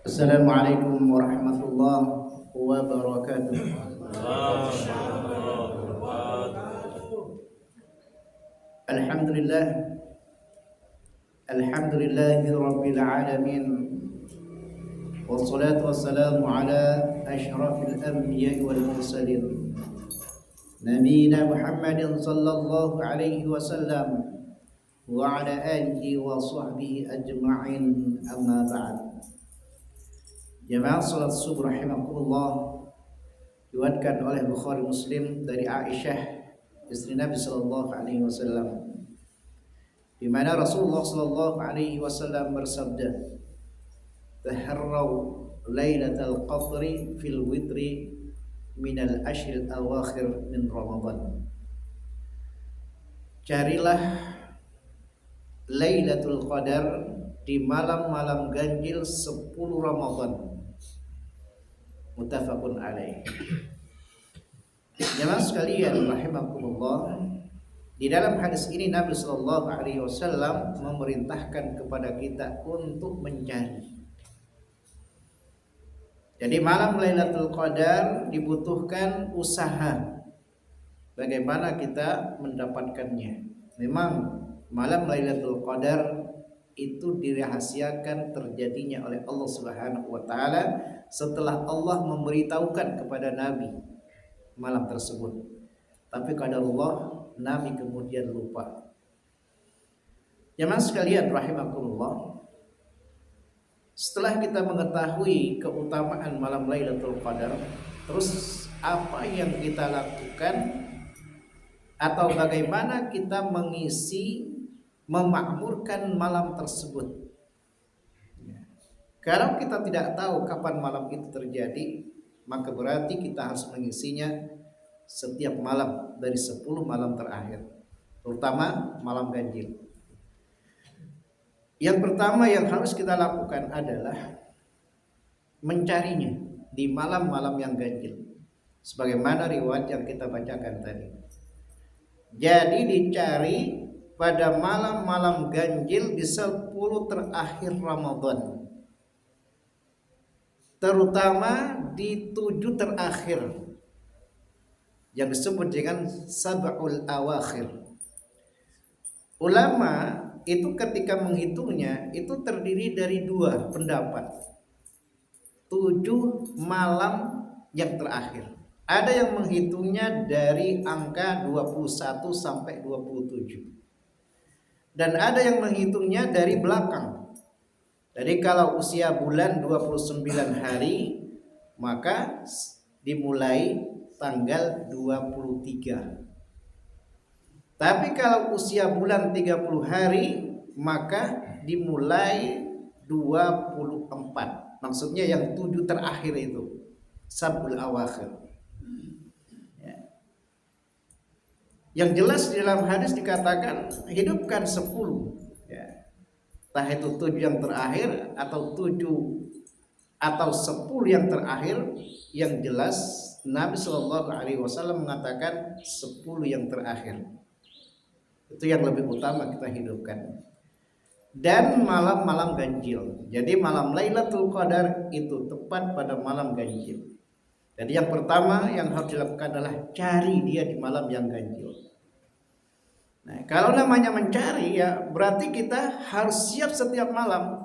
Assalamualaikum warahmatullahi wabarakatuh. Alhamdulillah, alhamdulillahi rabbil alamin. Wassalatu wassalamu ala asyrafil anbiya'i wal mursalin, nabiyina Muhammadin sallallahu alaihi wasallam wa ala alihi wa sahbihi ajma'in, amma ba'd. Jamaah salat subuh rahimakumullah, diriwayatkan oleh Bukhari Muslim dari Aisyah istri Nabi sallallahu alaihi wasallam, di mana Rasulullah sallallahu alaihi wasallam bersabda, "Taharraw lailatal qadri fil witri minal ashril awakhir min Ramadan." Carilah Lailatul Qadar di malam-malam ganjil 10 Ramadan. Muttafaqun alaih. Jemaah sekalian rahimakumullah, di dalam hadis ini Nabi sallallahu alaihi wasallam memerintahkan kepada kita untuk mencari. Jadi malam Lailatul Qadar dibutuhkan usaha bagaimana kita mendapatkannya. Memang malam Lailatul Qadar itu dirahasiakan terjadinya oleh Allah Subhanahu wa taala setelah Allah memberitahukan kepada Nabi malam tersebut. Tapi qadarullah, Nabi kemudian lupa. Jemaah sekalian rahimakumullah, setelah kita mengetahui keutamaan malam Lailatul Qadar, terus apa yang kita lakukan atau bagaimana kita mengisi, memakmurkan malam tersebut? Kalau kita tidak tahu kapan malam itu terjadi, maka berarti kita harus mengisinya setiap malam dari 10 malam terakhir, terutama malam ganjil. Yang pertama yang harus kita lakukan adalah mencarinya di malam-malam yang ganjil, sebagaimana riwayat yang kita bacakan tadi. Jadi dicari pada malam-malam ganjil di 10 terakhir Ramadan, terutama di 7 terakhir yang disebut dengan sab'ul awakhir. Ulama itu ketika menghitungnya itu terdiri dari 2 pendapat. 7 malam yang terakhir. Ada yang menghitungnya dari angka 21 sampai 27. Dan ada yang menghitungnya dari belakang. Jadi kalau usia bulan 29 hari, maka dimulai tanggal 23. Tapi kalau usia bulan 30 hari, maka dimulai 24. Maksudnya yang 7 terakhir itu, sab'ul awakhir. Yang jelas di dalam hadis dikatakan hidupkan 10, ya. Entah itu 7 yang terakhir atau 7 atau 10 yang terakhir, yang jelas Nabi Shallallahu alaihi wasallam mengatakan 10 yang terakhir. Itu yang lebih utama kita hidupkan. Dan malam-malam ganjil. Jadi malam Lailatul Qadar itu tepat pada malam ganjil. Jadi yang pertama yang harus dilakukan adalah cari dia di malam yang ganjil. Nah, kalau namanya mencari, ya berarti kita harus siap setiap malam.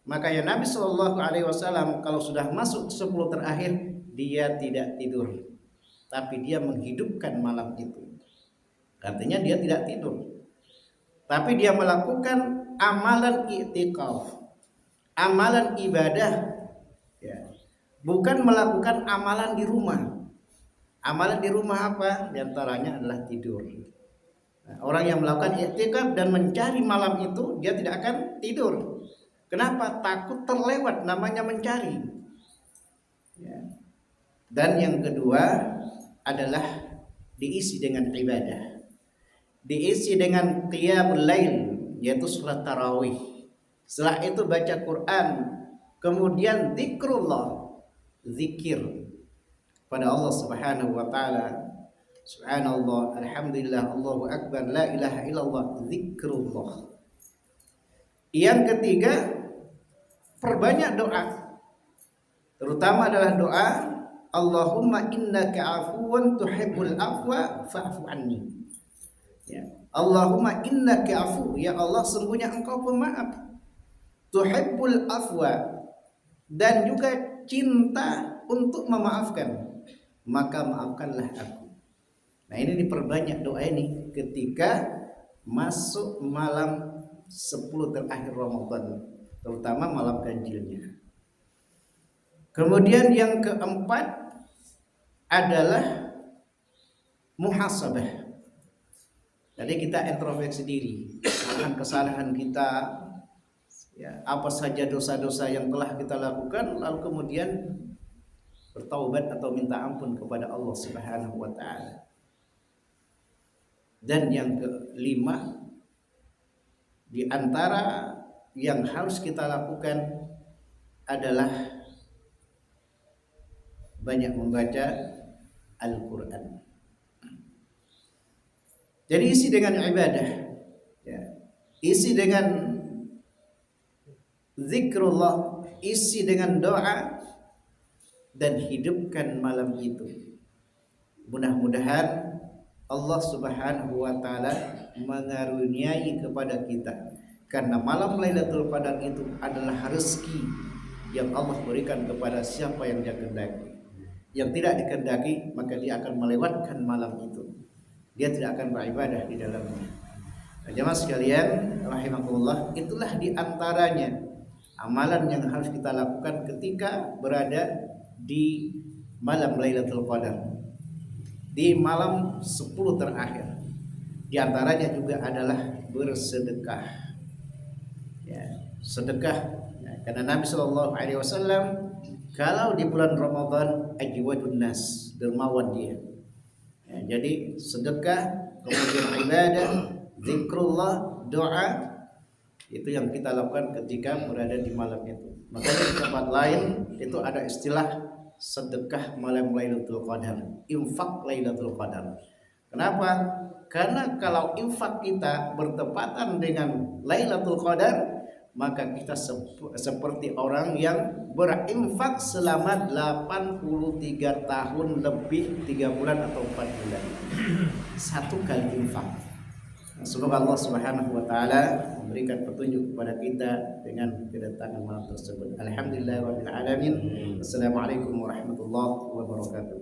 Makanya Nabi Shallallahu alaihi wasallam kalau sudah masuk 10 terakhir, dia tidak tidur, tapi dia menghidupkan malam itu. Artinya dia tidak tidur, tapi dia melakukan amalan i'tikaf, amalan ibadah, ya. Bukan melakukan amalan di rumah. Amalan di rumah apa? Di antaranya adalah tidur. Nah, orang yang melakukan i'tikaf dan mencari malam itu, dia tidak akan tidur. Kenapa? Takut terlewat namanya mencari, ya. Dan yang kedua adalah diisi dengan ibadah, diisi dengan qiyamul lail, yaitu salat tarawih. Setelah itu baca Quran, kemudian zikrullah, zikir pada Allah Subhanahu wa taala. Subhanallah, alhamdulillah, Allahu akbar, la ilaha illallah, zikrullah. Yang ketiga, perbanyak doa. Terutama adalah doa Allahumma innaka afuwan tuhibbul afwa fa'fu anni. Ya. Allahumma innaka afu, ya Allah sungguhnya engkau pemaaf. Tuhibbul afwa, dan juga cinta untuk memaafkan, maka maafkanlah aku. Nah, ini diperbanyak doa ini ketika masuk malam 10 terakhir Ramadan, terutama malam ganjilnya. Kemudian yang keempat adalah muhasabah. Jadi kita introspeksi diri, kesalahan kita, ya, apa saja dosa-dosa yang telah kita lakukan, lalu kemudian bertaubat atau minta ampun kepada Allah Subhanahu wa taala. Dan yang kelima, di antara yang harus kita lakukan adalah banyak membaca Al-Quran. Jadi isi dengan ibadah, ya, isi dengan zikrullah, isi dengan doa, dan hidupkan malam itu. Mudah-mudahan Allah Subhanahu wa taala mengaruniai kepada kita, karena malam Lailatul Qadar itu adalah rezeki yang Allah berikan kepada siapa yang Dia kehendaki. Yang tidak dikehendaki, maka dia akan melewatkan malam itu. Dia tidak akan beribadah di dalamnya. Nah, jemaah sekalian rahimakumullah, itulah di antaranya amalan yang harus kita lakukan ketika berada di malam Lailatul Qadar, di malam 10 terakhir. Di antaranya juga adalah bersedekah. Ya, sedekah. Ya, karena Nabi Shallallahu Alaihi Wasallam kalau di bulan Ramadan ajwadun nas, dermawan dia. Ya, jadi sedekah, kemudian ibadah, zikrullah, doa, itu yang kita lakukan ketika berada di malam itu. Makanya di tempat lain itu ada istilah sedekah malam Lailatul Qadar, infak Lailatul Qadar. Kenapa? Karena kalau infak kita bertepatan dengan Lailatul Qadar, maka kita seperti orang yang berinfak selama 83 tahun lebih 3 bulan atau 4 bulan. Satu kali infak. Semoga Allah Subhanahu wa taala memberikan petunjuk kepada kita dengan kedatangan malam tersebut. Alhamdulillahirabbil alamin. Assalamualaikum warahmatullahi wabarakatuh.